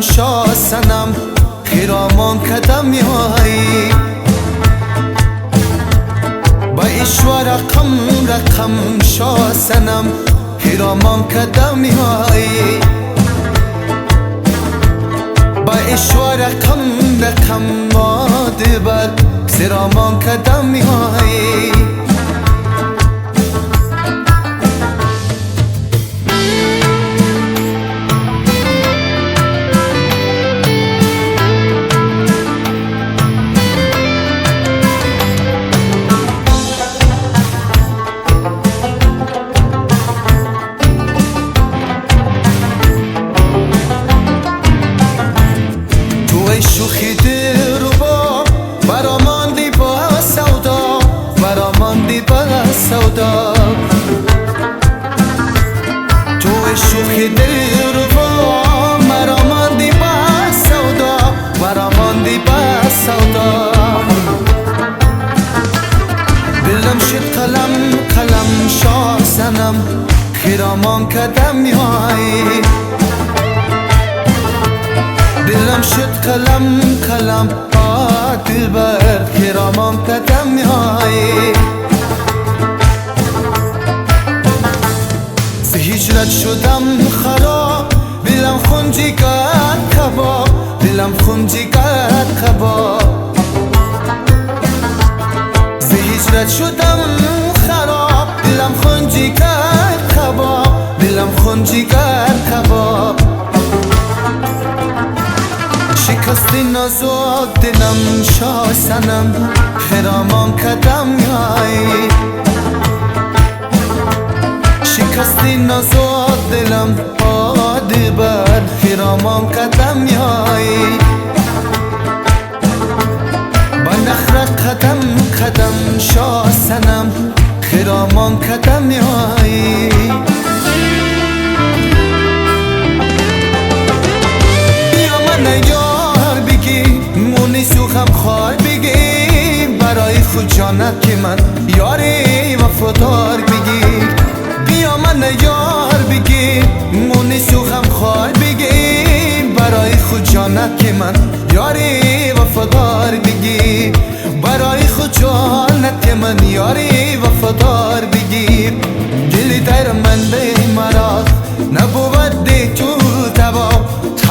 شاه سنم خیرامان کدم یایی با ایشوا رقم شاه سنم خیرامان کدم یایی با ایشوا رقم مادبر سرامان کدم یایی شوخی دلربا براماندی با سودا براماندی با سودا تو شوخی دلربا براماندی با سودا براماندی با سودا دلم شد قلم شاه سنم خیرامان کدم یایی دلم شد قلم دلبر خیرامان کدم یایی ز هجرت شدم خراب دلم خونجی کرد کباب دلم خونجی کرد کباب ز هجرت شدم خراب دلم خونجی کرد کباب دلم خونجی کرد کباب شکستی نازک دلم شاه سنم خیرامان کدم یایی شکستی نازک دلم دلبر خیرامان کدم یایی با نخرة قدم شاه سنم خیرامان کدم یایی سوخم خال بگی برای خود جانت که من یاری وفادار بگی بیا من یار بگی مونی سوخم خال بگی برای خود جانت که من یاری وفادار بگی برای خود جانت که من یاری وفادار بگی دلی در من به مرا نبود دی تو تبا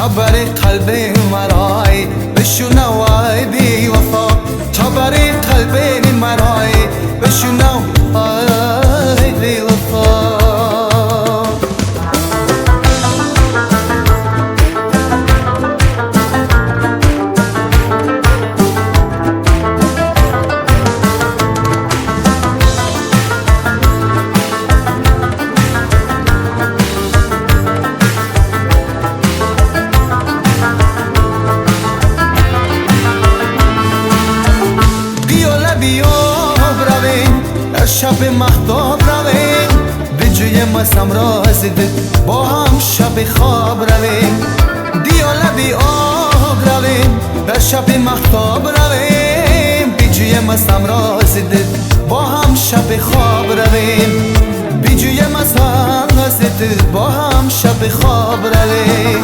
خبر قلب مرای بشنو بی وفا خبر قلب مرای بشنو بی وفا شب مختاب رویم به جوی مسم رازده با هم شب خواب رویم دیاله بی آب رویم در شب مختاب رویم به جوی مسم رازده با هم شب خواب رویم به جوی مسم رازده با هم شب خواب رویم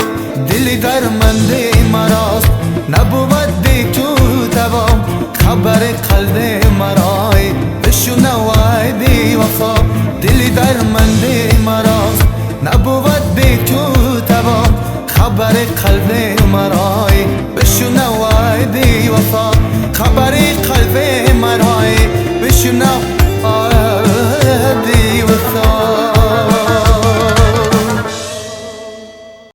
دلی در من دی مراست نبود دی تو دوام خبر قلب مرای بشنو بی وفا دلی در من دی مراست نبود بی تو دوام خبر قلب مرای بشنو بی وفا خبر